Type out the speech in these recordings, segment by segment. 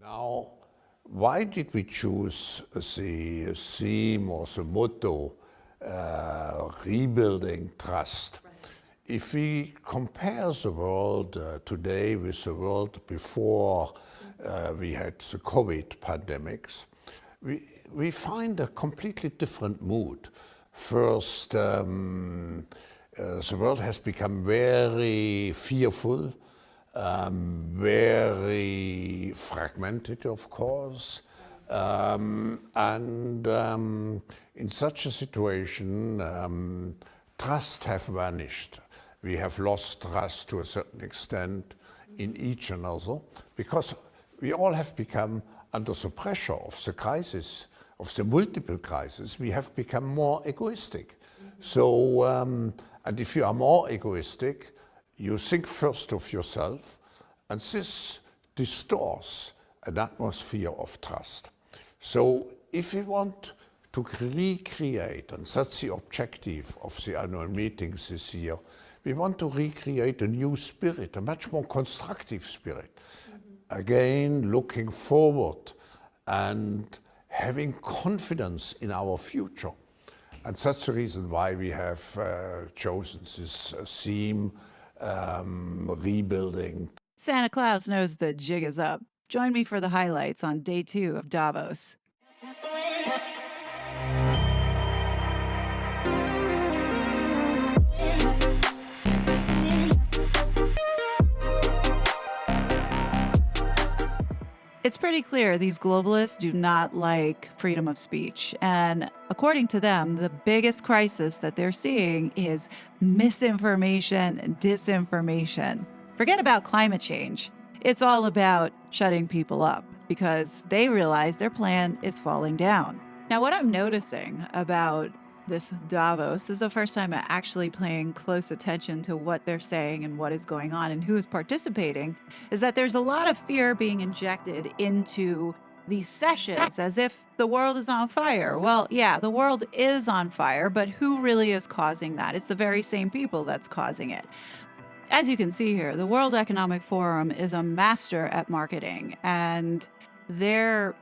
Now, why did we choose the theme or the motto, rebuilding trust? Right. If we compare the world today with the world before we had the COVID pandemics, we find a completely different mood. First, the world has become very fearful, very fragmented, of course, and in such a situation, trust have vanished. We have lost trust to a certain extent in each another, because we all have become under the pressure of the crisis, of the multiple crises. We have become more egoistic. So, and if you are more egoistic, you think first of yourself, and this distorts an atmosphere of trust. So if we want to recreate, and that's the objective of the annual meetings this year, we want to recreate a new spirit, a much more constructive spirit. Again, looking forward and having confidence in our future. And that's the reason why we have chosen this theme, rebuilding. Santa Claus knows the jig is up. Join me for the highlights on day 2 of Davos. It's pretty clear these globalists do not like freedom of speech. And according to them, the biggest crisis that they're seeing is misinformation and disinformation. Forget about climate change. It's all about shutting people up because they realize their plan is falling down. Now, what I'm noticing about this Davos is the first time I'm actually paying close attention to what they're saying and what is going on and who is participating, is that there's a lot of fear being injected into these sessions as if the world is on fire. Well, yeah, the world is on fire, but who really is causing that? It's the very same people that's causing it. As you can see here, the World Economic Forum is a master at marketing, and their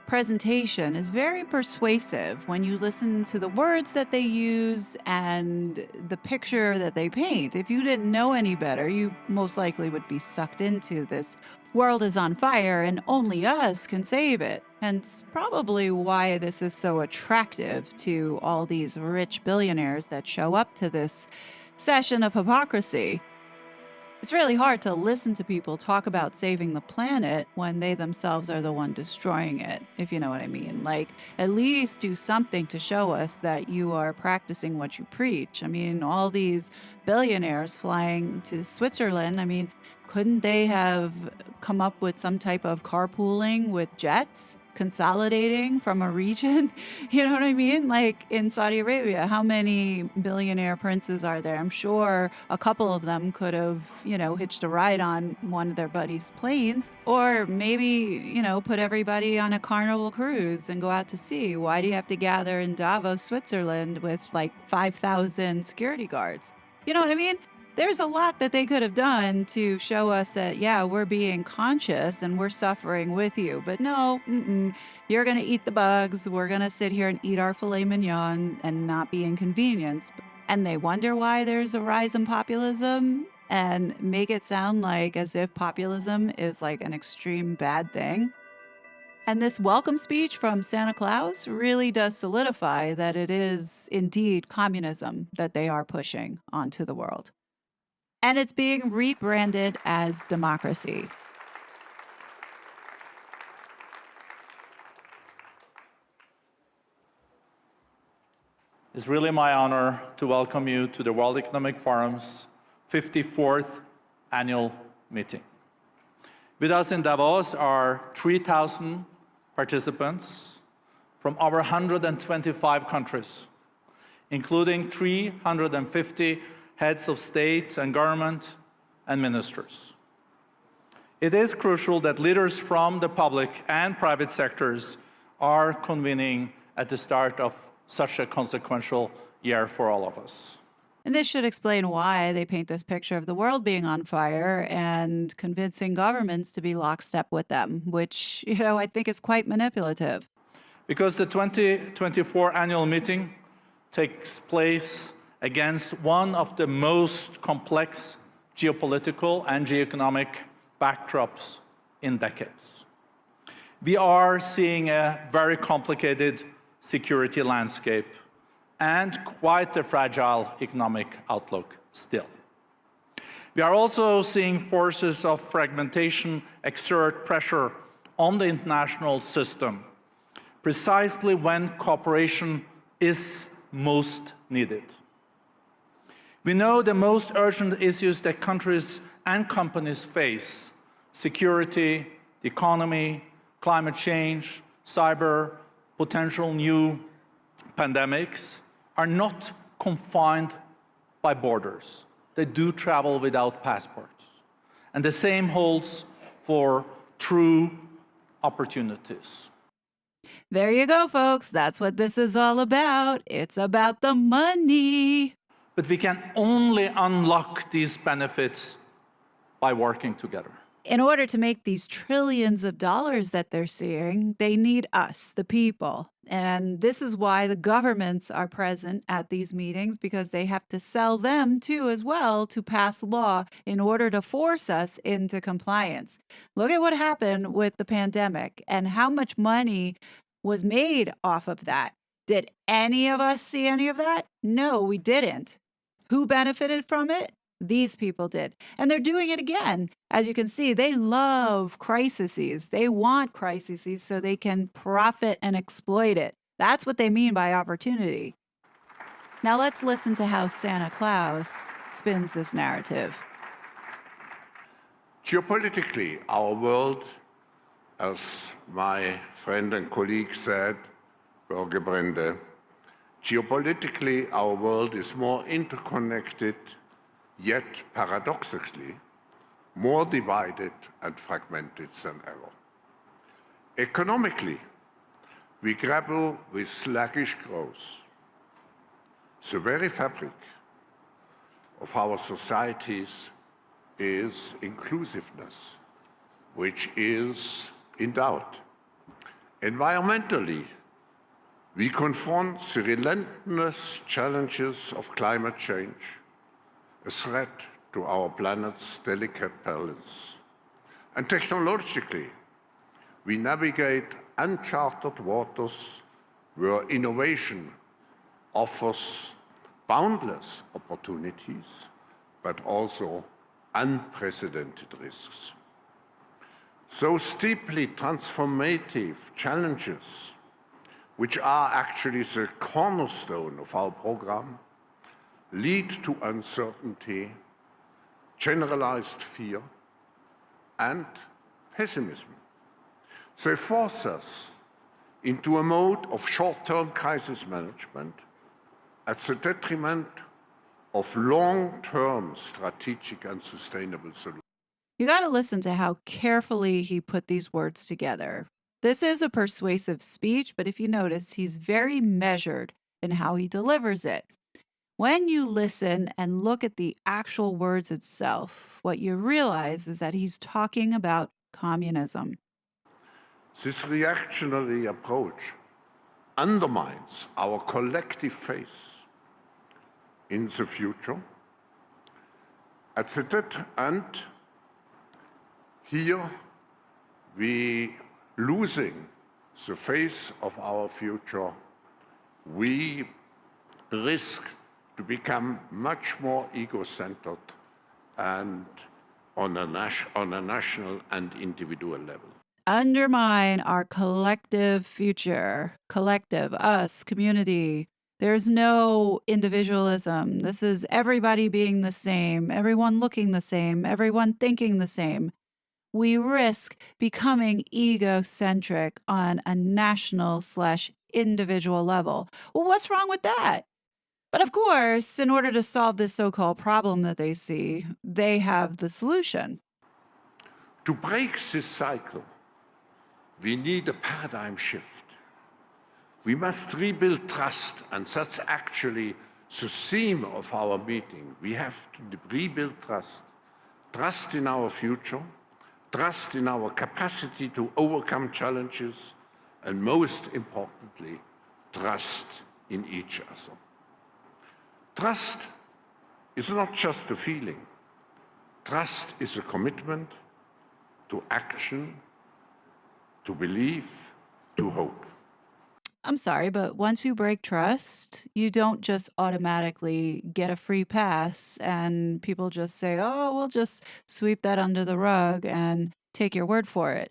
presentation is very persuasive when you listen to the words that they use and the picture that they paint. If you didn't know any better, you most likely would be sucked into this world is on fire and only us can save it. Hence probably why this is so attractive to all these rich billionaires that show up to this session of hypocrisy. It's really hard to listen to people talk about saving the planet when they themselves are the one destroying it, if you know what I mean. Like, at least do something to show us that you are practicing what you preach. I mean, all these billionaires flying to Switzerland, I mean, couldn't they have come up with some type of carpooling with jets? Consolidating from a region, you know what I mean? Like in Saudi Arabia, how many billionaire princes are there? I'm sure a couple of them could have, hitched a ride on one of their buddies' planes, or maybe, put everybody on a Carnival cruise and go out to sea. Why do you have to gather in Davos, Switzerland with like 5,000 security guards? You know what I mean? There's a lot that they could have done to show us that, yeah, we're being conscious and we're suffering with you. But no, you're going to eat the bugs. We're going to sit here and eat our filet mignon and not be inconvenienced. And they wonder why there's a rise in populism and make it sound like as if populism is like an extreme bad thing. And this welcome speech from Santa Claus really does solidify that it is indeed communism that they are pushing onto the world. And it's being rebranded as democracy. It's really my honor to welcome you to the World Economic Forum's 54th annual meeting. With us in Davos are 3,000 participants from over 125 countries, including 350 heads of state and government and ministers. It is crucial that leaders from the public and private sectors are convening at the start of such a consequential year for all of us. And this should explain why they paint this picture of the world being on fire and convincing governments to be lockstep with them, which, I think is quite manipulative. Because the 2024 annual meeting takes place against one of the most complex geopolitical and geoeconomic backdrops in decades. We are seeing a very complicated security landscape and quite a fragile economic outlook still. We are also seeing forces of fragmentation exert pressure on the international system, precisely when cooperation is most needed. We know the most urgent issues that countries and companies face: security, the economy, climate change, cyber, potential new pandemics, are not confined by borders. They do travel without passports. And the same holds for true opportunities. There you go, folks. That's what this is all about. It's about the money. But we can only unlock these benefits by working together. In order to make these trillions of dollars that they're seeing, they need us, the people. And this is why the governments are present at these meetings, because they have to sell them too as well to pass law in order to force us into compliance. Look at what happened with the pandemic and how much money was made off of that. Did any of us see any of that? No, we didn't. Who benefited from it? These people did. And they're doing it again. As you can see, they love crises. They want crises so they can profit and exploit it. That's what they mean by opportunity. Now let's listen to how Santa Claus spins this narrative. Geopolitically, our world, as my friend and colleague said, Bürgerbrände, geopolitically, our world is more interconnected, yet paradoxically, more divided and fragmented than ever. Economically, we grapple with sluggish growth. The very fabric of our societies is inclusiveness, which is in doubt. Environmentally, we confront the relentless challenges of climate change, a threat to our planet's delicate balance. And technologically, we navigate uncharted waters where innovation offers boundless opportunities, but also unprecedented risks. Those deeply transformative challenges, which are actually the cornerstone of our program, lead to uncertainty, generalized fear, and pessimism. They force us into a mode of short-term crisis management at the detriment of long-term strategic and sustainable solutions. You got to listen to how carefully he put these words together. This is a persuasive speech, but if you notice, he's very measured in how he delivers it. When you listen and look at the actual words itself, what you realize is that he's talking about communism. This reactionary approach undermines our collective faith in the future. And here we losing the faith of our future, we risk to become much more ego-centered and on a national and individual level. Undermine our collective future, collective, us, community. There's no individualism. This is everybody being the same, everyone looking the same, everyone thinking the same. We risk becoming egocentric on a national/individual level. Well, what's wrong with that? But of course, in order to solve this so-called problem that they see, they have the solution. To break this cycle, we need a paradigm shift. We must rebuild trust, and that's actually the theme of our meeting. We have to rebuild trust. Trust in our future, trust in our capacity to overcome challenges, and most importantly, trust in each other. Trust is not just a feeling. Trust is a commitment to action, to believe, to hope. I'm sorry, but once you break trust, you don't just automatically get a free pass and people just say, oh, we'll just sweep that under the rug and take your word for it.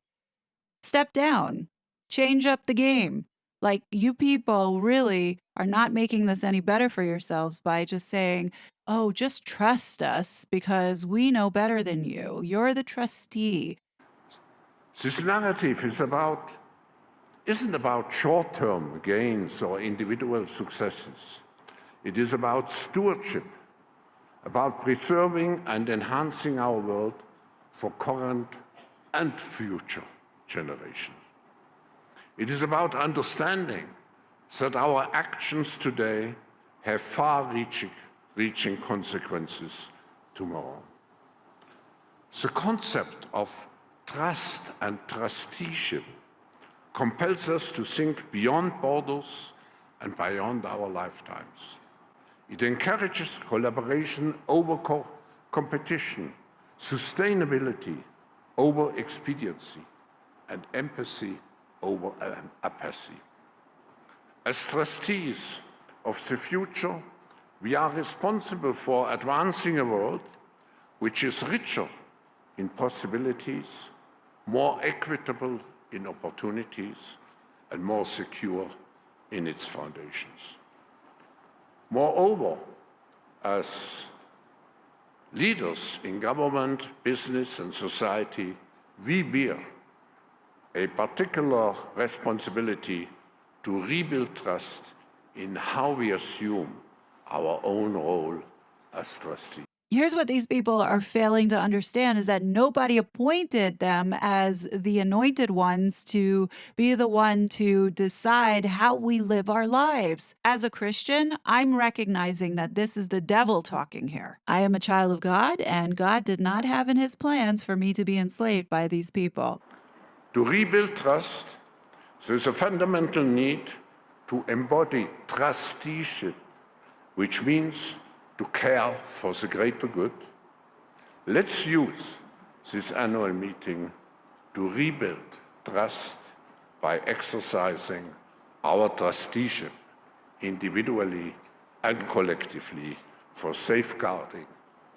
Step down, change up the game. Like, you people really are not making this any better for yourselves by just saying, oh, just trust us because we know better than you. You're the trustee. This narrative isn't about short-term gains or individual successes. It is about stewardship, about preserving and enhancing our world for current and future generations. It is about understanding that our actions today have far-reaching consequences tomorrow. The concept of trust and trusteeship compels us to think beyond borders and beyond our lifetimes. It encourages collaboration over competition, sustainability over expediency, and empathy over apathy. As trustees of the future, we are responsible for advancing a world which is richer in possibilities, more equitable in opportunities, and more secure in its foundations. Moreover, as leaders in government, business, and society, we bear a particular responsibility to rebuild trust in how we assume our own role as trustees. Here's what these people are failing to understand is that nobody appointed them as the anointed ones to be the one to decide how we live our lives. As a Christian, I'm recognizing that this is the devil talking here. I am a child of God, and God did not have in his plans for me to be enslaved by these people. To rebuild trust, there is a fundamental need to embody trusteeship, which means to care for the greater good. Let's use this annual meeting to rebuild trust by exercising our trusteeship individually and collectively for safeguarding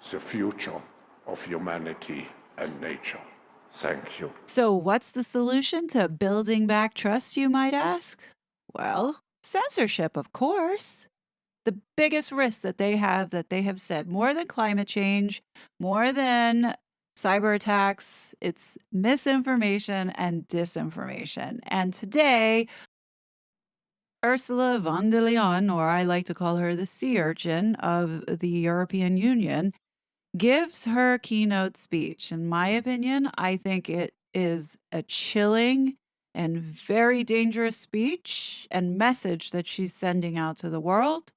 the future of humanity and nature. Thank you. So, what's the solution to building back trust, you might ask? Well, censorship, of course. The biggest risk that they have said, more than climate change, more than cyber attacks, it's misinformation and disinformation. And today, Ursula von der Leyen, or I like to call her the sea urchin of the European Union, gives her keynote speech. In my opinion, I think it is a chilling and very dangerous speech and message that she's sending out to the world.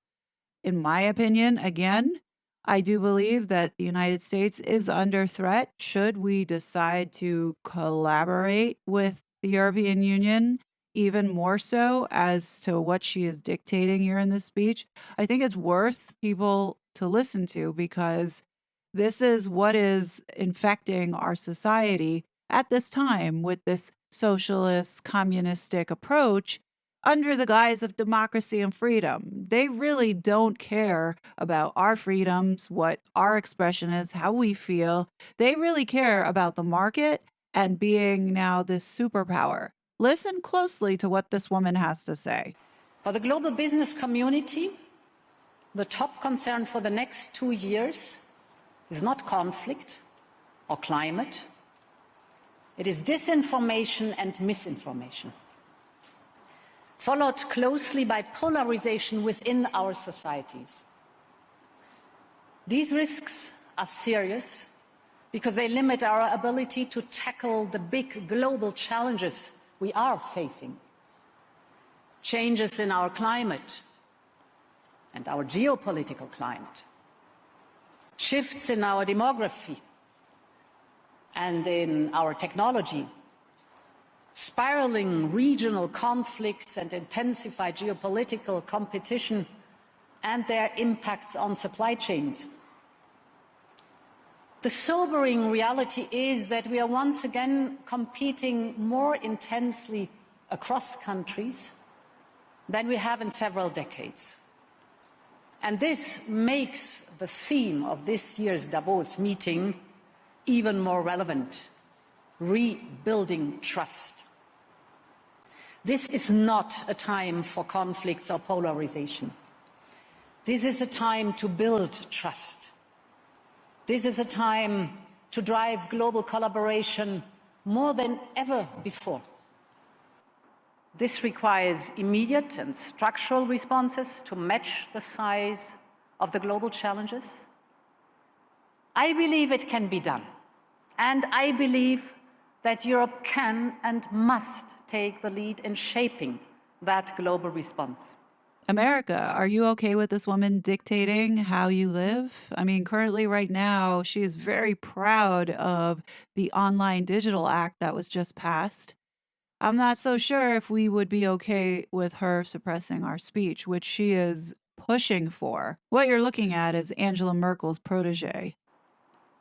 In my opinion, again, I do believe that the United States is under threat should we decide to collaborate with the European Union, even more so as to what she is dictating here in this speech. I think it's worth people to listen to because this is what is infecting our society at this time with this socialist, communistic approach under the guise of democracy and freedom. They really don't care about our freedoms, what our expression is, how we feel. They really care about the market and being now this superpower. Listen closely to what this woman has to say. For the global business community, the top concern for the next 2 years is not conflict or climate. It is disinformation and misinformation, followed closely by polarization within our societies. These risks are serious because they limit our ability to tackle the big global challenges we are facing. Changes in our climate, and our geopolitical climate, shifts in our demography and in our technology, spiraling regional conflicts and intensified geopolitical competition and their impacts on supply chains. The sobering reality is that we are once again competing more intensely across countries than we have in several decades. And this makes the theme of this year's Davos meeting even more relevant: rebuilding trust. This is not a time for conflicts or polarization. This is a time to build trust. This is a time to drive global collaboration more than ever before. This requires immediate and structural responses to match the size of the global challenges. I believe it can be done, and I believe that Europe can and must take the lead in shaping that global response. America, are you okay with this woman dictating how you live? I mean, currently, right now, she is very proud of the Online Digital Act that was just passed. I'm not so sure if we would be okay with her suppressing our speech, which she is pushing for. What you're looking at is Angela Merkel's protege.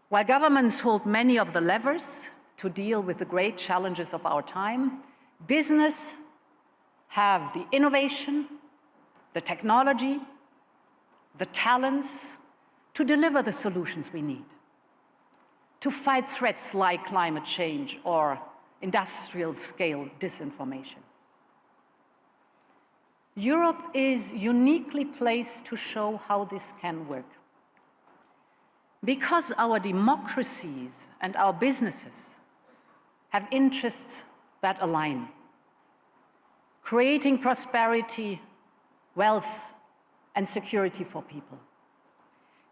While governments hold many of the levers to deal with the great challenges of our time, business have the innovation, the technology, the talents to deliver the solutions we need, to fight threats like climate change or industrial-scale disinformation. Europe is uniquely placed to show how this can work. Because our democracies and our businesses have interests that align, creating prosperity, wealth, and security for people,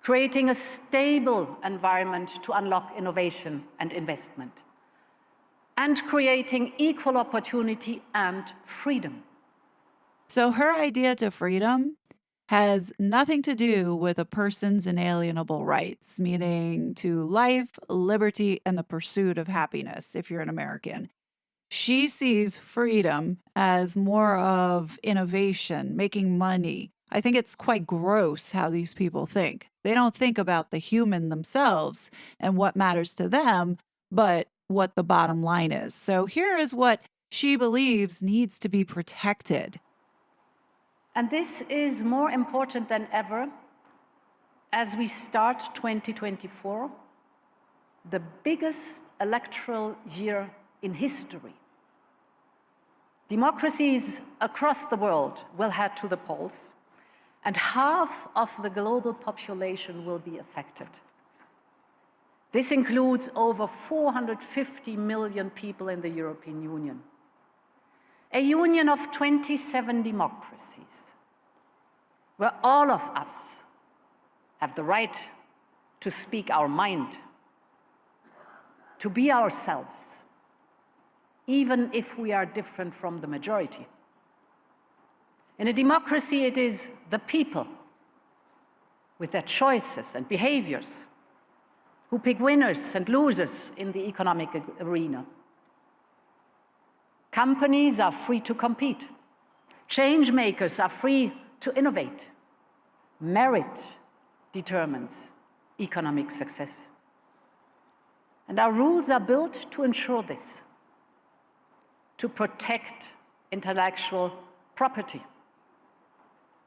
creating a stable environment to unlock innovation and investment, and creating equal opportunity and freedom. So her idea to freedom has nothing to do with a person's inalienable rights, meaning to life, liberty, and the pursuit of happiness, if you're an American. She sees freedom as more of innovation, making money. I think it's quite gross how these people think. They don't think about the human themselves and what matters to them, but what the bottom line is. So here is what she believes needs to be protected. And this is more important than ever as we start 2024, the biggest electoral year in history. Democracies across the world will head to the polls, and half of the global population will be affected. This includes over 450 million people in the European Union, a union of 27 democracies, where all of us have the right to speak our mind, to be ourselves, even if we are different from the majority. In a democracy, it is the people, with their choices and behaviors, who pick winners and losers in the economic arena. Companies are free to compete. Change makers are free to innovate. Merit determines economic success. And our rules are built to ensure this, to protect intellectual property,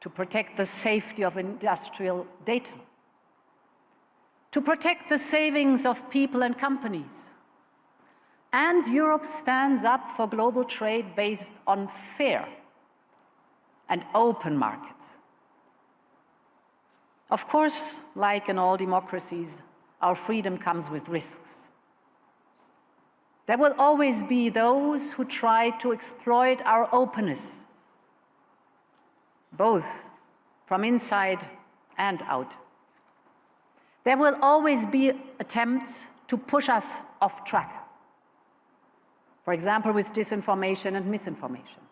to protect the safety of industrial data, to protect the savings of people and companies. And Europe stands up for global trade based on fair and open markets. Of course, like in all democracies, our freedom comes with risks. There will always be those who try to exploit our openness, both from inside and out. There will always be attempts to push us off track, for example, with disinformation and misinformation.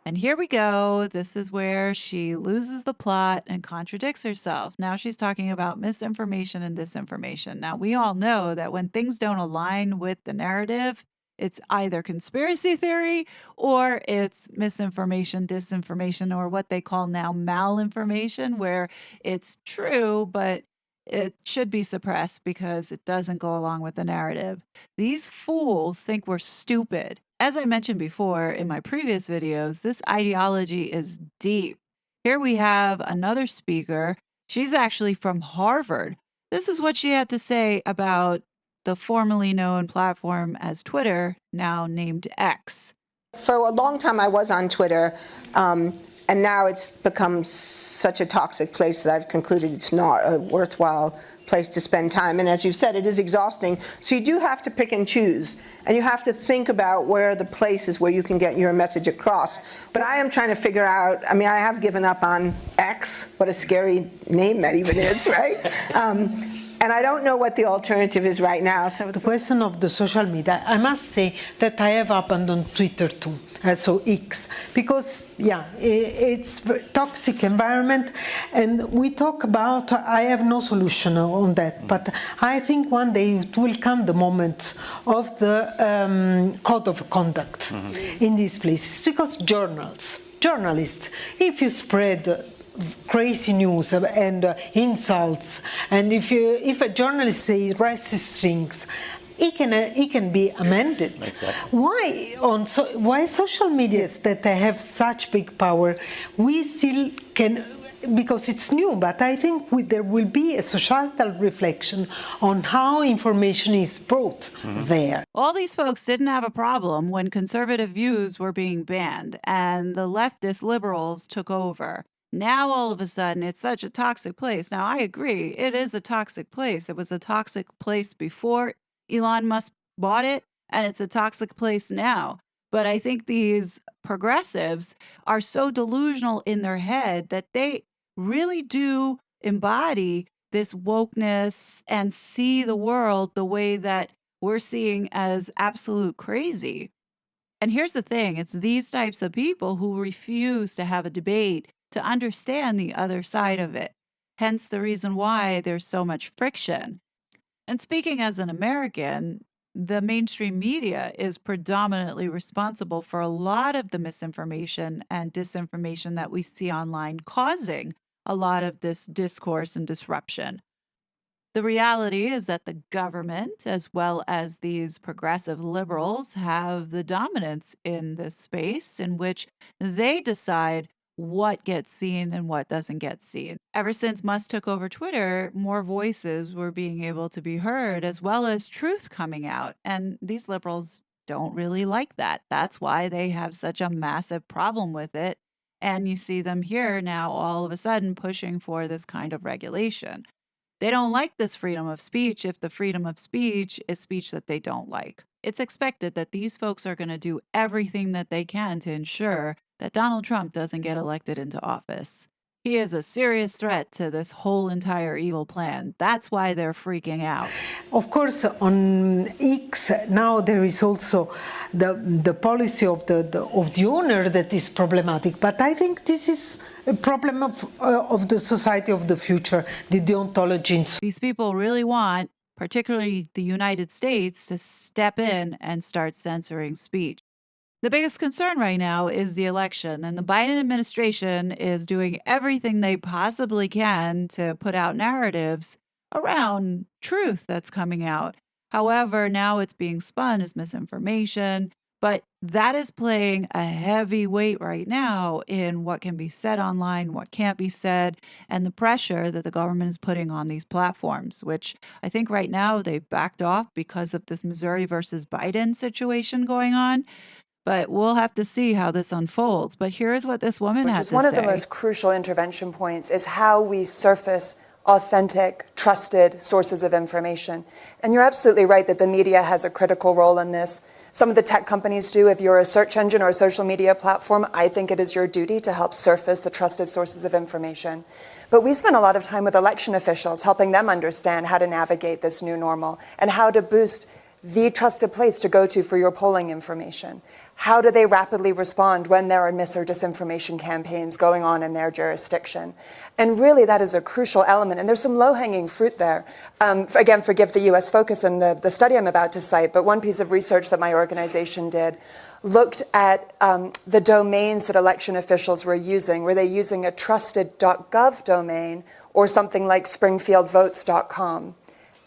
And here we go. This is where she loses the plot and contradicts herself. Now she's talking about misinformation and disinformation. Now, we all know that when things don't align with the narrative, it's either conspiracy theory or it's misinformation, disinformation, or what they call now malinformation, where it's true, but it should be suppressed because it doesn't go along with the narrative. These fools think we're stupid. As I mentioned before in my previous videos, this ideology is deep. Here we have another speaker. She's actually from Harvard. This is what she had to say about the formerly known platform as Twitter, now named X. For a long time, I was on Twitter, and now it's become such a toxic place that I've concluded it's not a worthwhile place to spend time. And as you said, it is exhausting. So you do have to pick and choose, and you have to think about where the places where you can get your message across. But I am trying to figure out, I mean, I have given up on X, what a scary name that even is, right? And I don't know what the alternative is right now. So The question of the social media, I must say that I have abandoned Twitter too, so X, because it's a toxic environment, and we talk about, I have no solution on that, but I think one day it will come the moment of the code of conduct in these places, because journalists, if you spread crazy news and insults, and if a journalist says racist things, it can be amended. Exactly. Why social medias that have such big power, we still can, because it's new, but I think there will be a societal reflection on how information is brought there. All these folks didn't have a problem when conservative views were being banned and the leftist liberals took over. Now, all of a sudden, it's such a toxic place. Now, I agree, it is a toxic place. It was a toxic place before Elon Musk bought it, and it's a toxic place now. But I think these progressives are so delusional in their head that they really do embody this wokeness and see the world the way that we're seeing as absolute crazy. And here's the thing, it's these types of people who refuse to have a debate to understand the other side of it. Hence the reason why there's so much friction. And speaking as an American, the mainstream media is predominantly responsible for a lot of the misinformation and disinformation that we see online, causing a lot of this discourse and disruption. The reality is that the government, as well as these progressive liberals, have the dominance in this space in which they decide what gets seen and what doesn't get seen. Ever since Musk took over Twitter, more voices were being able to be heard, as well as truth coming out. And these liberals don't really like that. That's why they have such a massive problem with it. And you see them here now all of a sudden pushing for this kind of regulation. They don't like this freedom of speech if the freedom of speech is speech that they don't like. It's expected that these folks are going to do everything that they can to ensure that Donald Trump doesn't get elected into office. He is a serious threat to this whole entire evil plan. That's why they're freaking out. Of course, on X now there is also the policy of the owner that is problematic. But I think this is a problem of the society of the future, the deontology. These people really want, particularly the United States, to step in and start censoring speech. The biggest concern right now is the election, and the Biden administration is doing everything they possibly can to put out narratives around truth that's coming out. However, now it's being spun as misinformation, but that is playing a heavy weight right now in what can be said online, what can't be said, and the pressure that the government is putting on these platforms, which I think right now they've backed off because of this Missouri versus Biden situation going on. But we'll have to see how this unfolds. But here's what this woman had to say. Which is one of the most crucial intervention points, is how we surface authentic, trusted sources of information. And you're absolutely right that the media has a critical role in this. Some of the tech companies do. If you're a search engine or a social media platform, I think it is your duty to help surface the trusted sources of information. But we spend a lot of time with election officials, helping them understand how to navigate this new normal and how to boost the trusted place to go to for your polling information? How do they rapidly respond when there are mis or disinformation campaigns going on in their jurisdiction? And really, that is a crucial element. And there's some low-hanging fruit there. Again, forgive the U.S. focus in the study I'm about to cite, but one piece of research that my organization did looked at the domains that election officials were using. Were they using a trusted.gov domain or something like springfieldvotes.com?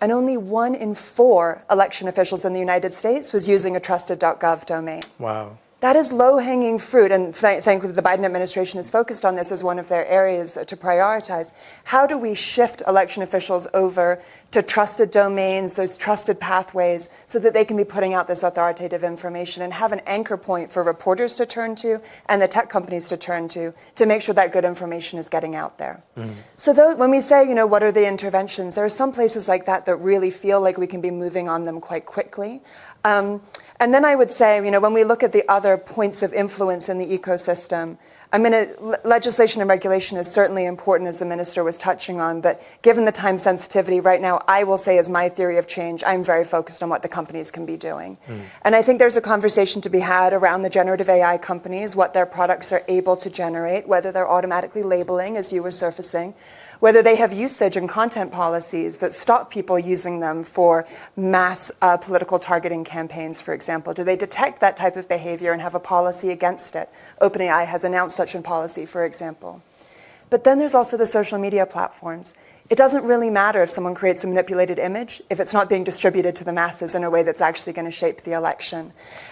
And only 1 in 4 election officials in the United States was using a trusted.gov domain. Wow. That is low-hanging fruit, and thankfully the Biden administration is focused on this as one of their areas to prioritize. How do we shift election officials over to trusted domains, those trusted pathways, so that they can be putting out this authoritative information and have an anchor point for reporters to turn to and the tech companies to turn to make sure that good information is getting out there. So when we say, what are the interventions, there are some places like that that really feel like we can be moving on them quite quickly. And then I would say, when we look at the other points of influence in the ecosystem, legislation and regulation is certainly important, as the minister was touching on, but given the time sensitivity right now, I will say as my theory of change, I'm very focused on what the companies can be doing. And I think there's a conversation to be had around the generative AI companies, what their products are able to generate, whether they're automatically labeling, as you were surfacing, whether they have usage and content policies that stop people using them for mass political targeting campaigns, for example. Do they detect that type of behavior and have a policy against it? OpenAI has announced such a policy, for example. But then there's also the social media platforms. It doesn't really matter if someone creates a manipulated image if it's not being distributed to the masses in a way that's actually going to shape the election.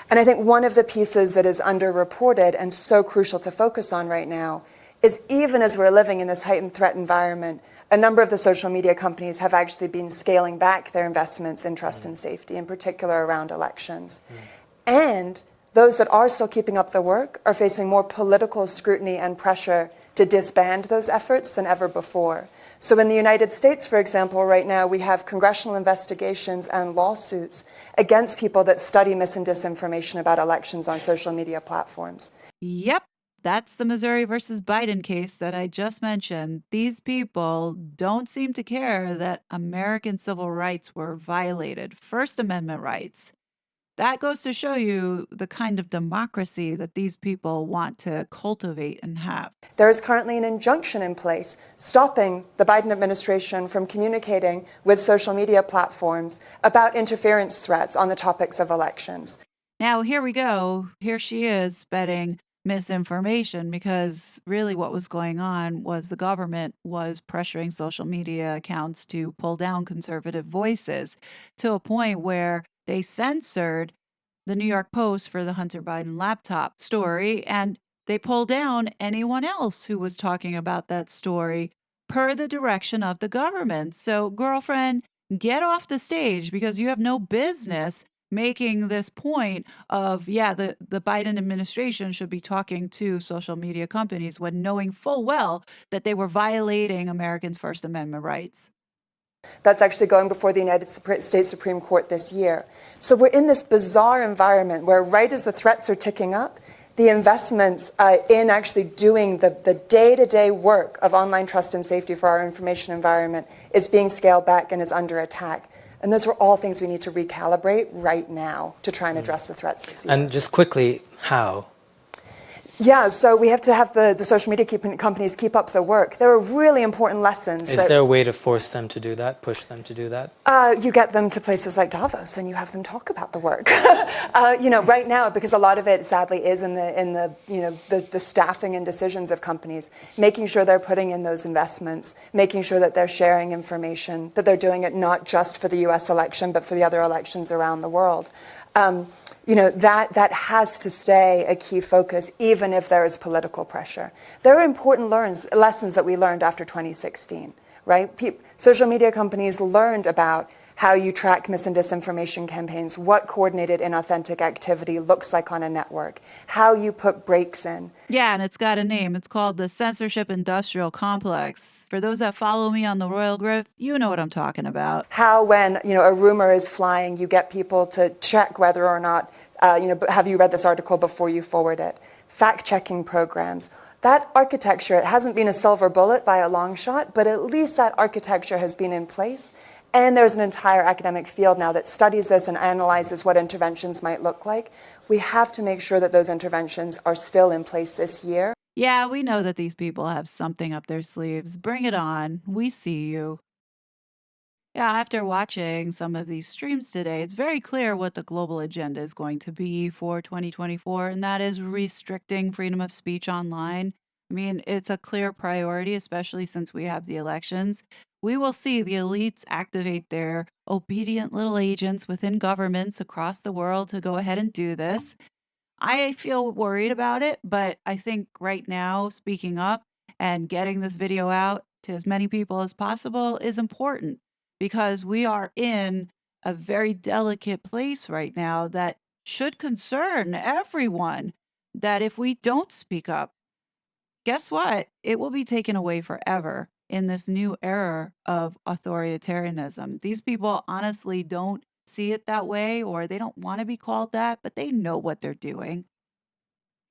And I think one of the pieces that is underreported and so crucial to focus on right now is even as we're living in this heightened threat environment, a number of the social media companies have actually been scaling back their investments in trust and safety, in particular around elections. And those that are still keeping up the work are facing more political scrutiny and pressure to disband those efforts than ever before. So in the United States, for example, right now we have congressional investigations and lawsuits against people that study mis and disinformation about elections on social media platforms. Yep. That's the Missouri versus Biden case that I just mentioned. These people don't seem to care that American civil rights were violated, First Amendment rights. That goes to show you the kind of democracy that these people want to cultivate and have. There is currently an injunction in place stopping the Biden administration from communicating with social media platforms about interference threats on the topics of elections. Now, here we go. Here she is spreading misinformation, because really what was going on was the government was pressuring social media accounts to pull down conservative voices to a point where they censored the New York Post for the Hunter Biden laptop story, and they pulled down anyone else who was talking about that story per the direction of the government. So, girlfriend, get off the stage, because you have no business making this point of, the Biden administration should be talking to social media companies when knowing full well that they were violating Americans' First Amendment rights. That's actually going before the United States Supreme Court this year. So we're in this bizarre environment where right as the threats are ticking up, the investments in actually doing the day-to-day work of online trust and safety for our information environment is being scaled back and is under attack. And those are all things we need to recalibrate right now to try and address the threats this year. And just quickly, how? Yeah, so we have to have the social media companies keep up the work. There are really important lessons. Is there a way to force them to do that, push them to do that? You get them to places like Davos and you have them talk about the work. Right now, because a lot of it sadly is in the staffing and decisions of companies, making sure they're putting in those investments, making sure that they're sharing information, that they're doing it not just for the US election, but for the other elections around the world. That has to stay a key focus, even if there is political pressure. There are important lessons that we learned after 2016, right? Social media companies learned about how you track mis and disinformation campaigns, what coordinated inauthentic activity looks like on a network, how you put brakes in. Yeah, and it's got a name. It's called the Censorship Industrial Complex. For those that follow me on the Royal Grift, you know what I'm talking about. How when, a rumor is flying, you get people to check whether or not, have you read this article before you forward it? Fact-checking programs. That architecture, it hasn't been a silver bullet by a long shot, but at least that architecture has been in place. And there's an entire academic field now that studies this and analyzes what interventions might look like. We have to make sure that those interventions are still in place this year. Yeah, we know that these people have something up their sleeves. Bring it on. We see you. Yeah, after watching some of these streams today, it's very clear what the global agenda is going to be for 2024, and that is restricting freedom of speech online. I mean, it's a clear priority, especially since we have the elections. We will see the elites activate their obedient little agents within governments across the world to go ahead and do this. I feel worried about it, but I think right now, speaking up and getting this video out to as many people as possible is important because we are in a very delicate place right now that should concern everyone. That if we don't speak up, guess what? It will be taken away forever in this new era of authoritarianism. These people honestly don't see it that way, or they don't want to be called that, but they know what they're doing.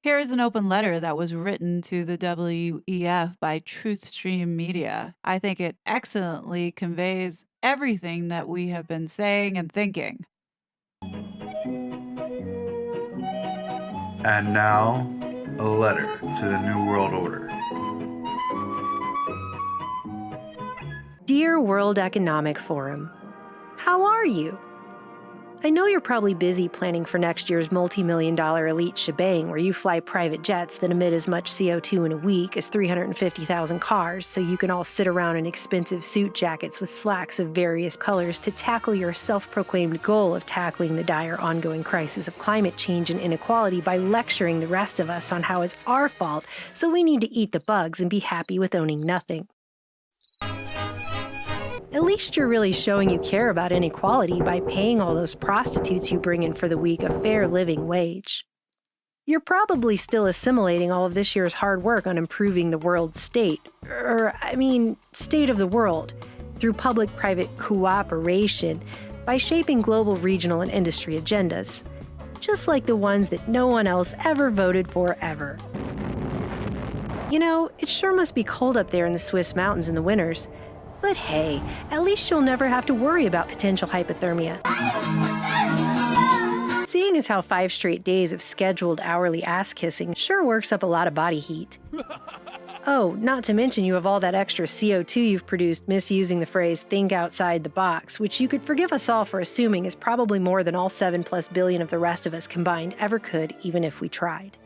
Here is an open letter that was written to the WEF by TruthStream Media. I think it excellently conveys everything that we have been saying and thinking. And now, a letter to the New World Order. Dear World Economic Forum, how are you? I know you're probably busy planning for next year's multi-million-dollar elite shebang where you fly private jets that emit as much CO2 in a week as 350,000 cars so you can all sit around in expensive suit jackets with slacks of various colors to tackle your self-proclaimed goal of tackling the dire ongoing crisis of climate change and inequality by lecturing the rest of us on how it's our fault, so we need to eat the bugs and be happy with owning nothing. At least you're really showing you care about inequality by paying all those prostitutes you bring in for the week a fair living wage. You're probably still assimilating all of this year's hard work on improving the world's state, state of the world, through public-private cooperation by shaping global, regional, and industry agendas, just like the ones that no one else ever voted for ever. You know, it sure must be cold up there in the Swiss mountains in the winters. But hey, at least you'll never have to worry about potential hypothermia. Seeing as how 5 straight days of scheduled hourly ass-kissing sure works up a lot of body heat. Oh, not to mention you have all that extra CO2 you've produced misusing the phrase think outside the box, which you could forgive us all for assuming is probably more than all 7+ billion of the rest of us combined ever could, even if we tried.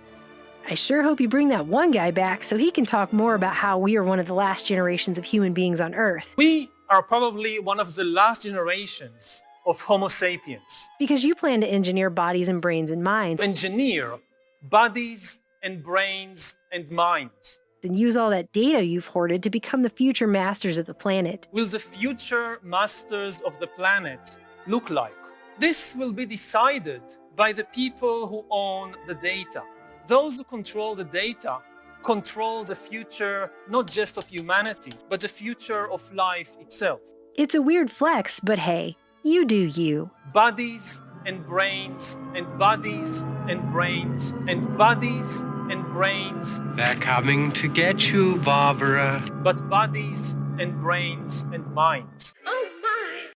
I sure hope you bring that one guy back so he can talk more about how we are one of the last generations of human beings on Earth. We are probably one of the last generations of Homo sapiens. Because you plan to engineer bodies and brains and minds. Engineer bodies and brains and minds. And use all that data you've hoarded to become the future masters of the planet. Will the future masters of the planet look like? This will be decided by the people who own the data. Those who control the data control the future, not just of humanity, but the future of life itself. It's a weird flex, but hey, you do you. Bodies and brains and bodies and brains and bodies and brains. They're coming to get you, Barbara. But bodies and brains and minds. Oh my!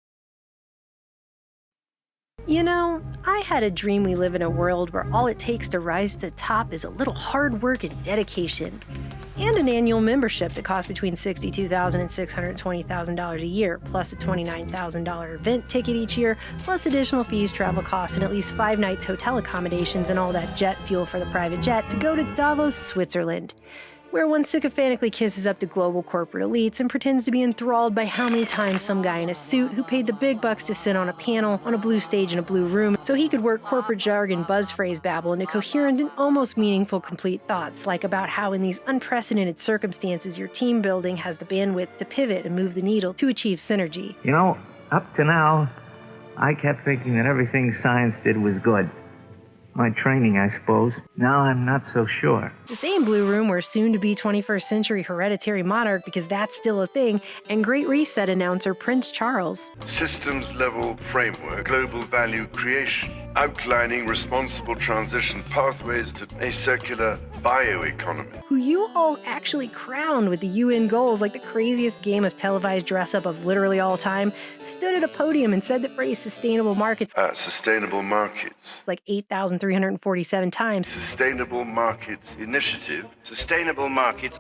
You know, I had a dream we live in a world where all it takes to rise to the top is a little hard work and dedication. And an annual membership that costs between $62,000 and $620,000 a year, plus a $29,000 event ticket each year, plus additional fees, travel costs, and at least 5 nights hotel accommodations and all that jet fuel for the private jet to go to Davos, Switzerland, where one sycophantically kisses up to global corporate elites and pretends to be enthralled by how many times some guy in a suit who paid the big bucks to sit on a panel on a blue stage in a blue room so he could work corporate jargon buzz phrase babble into coherent and almost meaningful complete thoughts, like about how in these unprecedented circumstances your team building has the bandwidth to pivot and move the needle to achieve synergy. You know, up to now, I kept thinking that everything science did was good. My training, I suppose. Now I'm not so sure. The same Blue Room where soon-to-be 21st century hereditary monarch, because that's still a thing, and Great Reset announcer Prince Charles. Systems-level framework, global value creation, outlining responsible transition pathways to a circular bioeconomy. Who you all actually crowned with the UN goals like the craziest game of televised dress-up of literally all time, stood at a podium and said the phrase sustainable markets like 8,347 times. Sustainable Markets Initiative. Sustainable markets,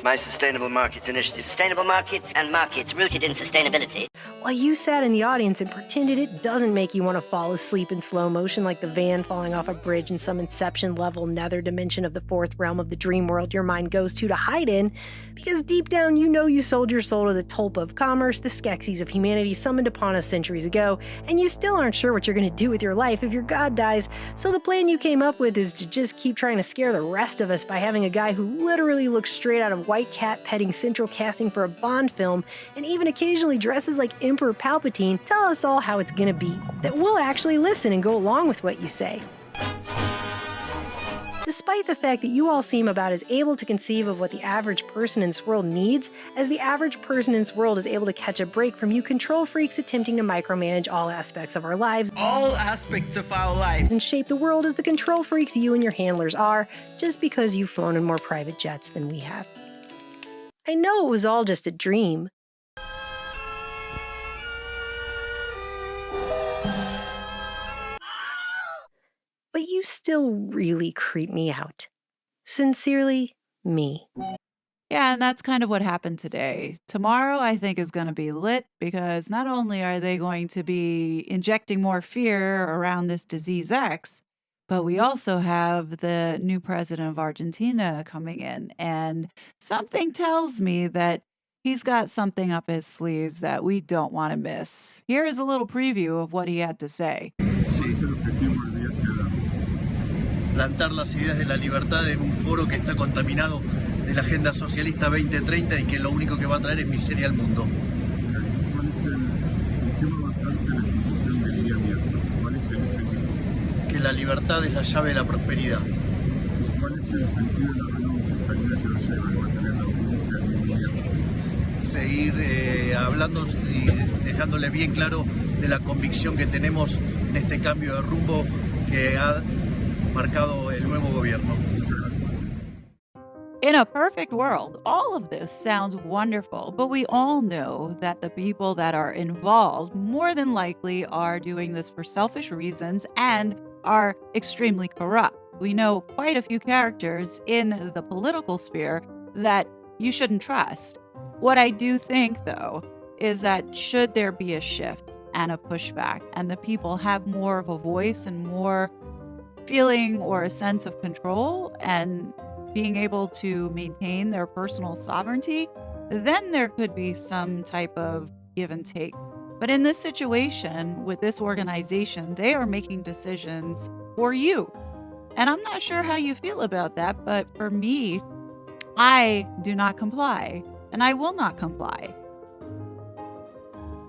my sustainable markets initiative. Sustainable markets and markets rooted in sustainability. While you sat in the audience and pretended it doesn't make you want to fall asleep in slow motion like the van falling off a bridge in some Inception-level nether dimension of the fourth realm of the dream world your mind goes to hide in, because deep down you know you sold your soul to the tulpa of commerce, the Skeksis of humanity summoned upon us centuries ago, and you still aren't sure what you're going to do with your life if your god dies, so the plan you came up with is to just keep trying to scare the rest of us by having a guy who literally looks straight out of White Cat petting central casting for a Bond film, and even occasionally dresses like Emperor Palpatine, tell us all how it's gonna be, that we'll actually listen and go along with what you say. Despite the fact that you all seem about as able to conceive of what the average person in this world needs as the average person in this world is able to catch a break from you control freaks attempting to micromanage all aspects of our lives. All aspects of our lives. And shape the world as the control freaks you and your handlers are, just because you've flown in more private jets than we have. I know it was all just a dream. But you still really creep me out. Sincerely, me. Yeah, and that's kind of what happened today. Tomorrow, I think, is going to be lit because not only are they going to be injecting more fear around this disease X, but we also have the new president of Argentina coming in. And something tells me that he's got something up his sleeves that we don't want to miss. Here is a little preview of what he had to say. Plantar las ideas de la libertad en un foro que está contaminado de la agenda socialista 2030 y que lo único que va a traer es miseria al mundo. Que la libertad es la llave de la prosperidad. Seguir hablando y dejándole bien claro de la convicción que tenemos en este cambio de rumbo que ha marcado el nuevo gobierno. In a perfect world, all of this sounds wonderful, but we all know that the people that are involved more than likely are doing this for selfish reasons and are extremely corrupt. We know quite a few characters in the political sphere that you shouldn't trust. What I do think, though, is that should there be a shift and a pushback and the people have more of a voice and more feeling or a sense of control and being able to maintain their personal sovereignty, then there could be some type of give and take. But in this situation, with this organization, they are making decisions for you. And I'm not sure how you feel about that, but for me, I do not comply, and I will not comply.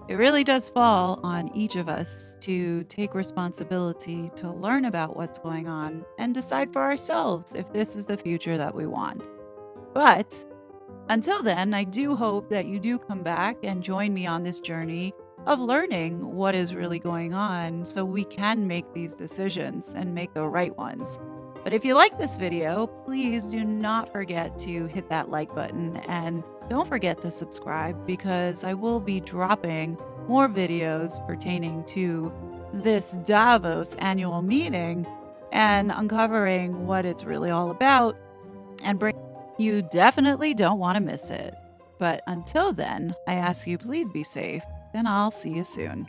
It really does fall on each of us to take responsibility to learn about what's going on and decide for ourselves if this is the future that we want. But until then, I do hope that you do come back and join me on this journey of learning what is really going on so we can make these decisions and make the right ones. But if you like this video, please do not forget to hit that like button and don't forget to subscribe because I will be dropping more videos pertaining to this Davos annual meeting and uncovering what it's really all about and you definitely don't want to miss it. But until then, I ask you please be safe and I'll see you soon.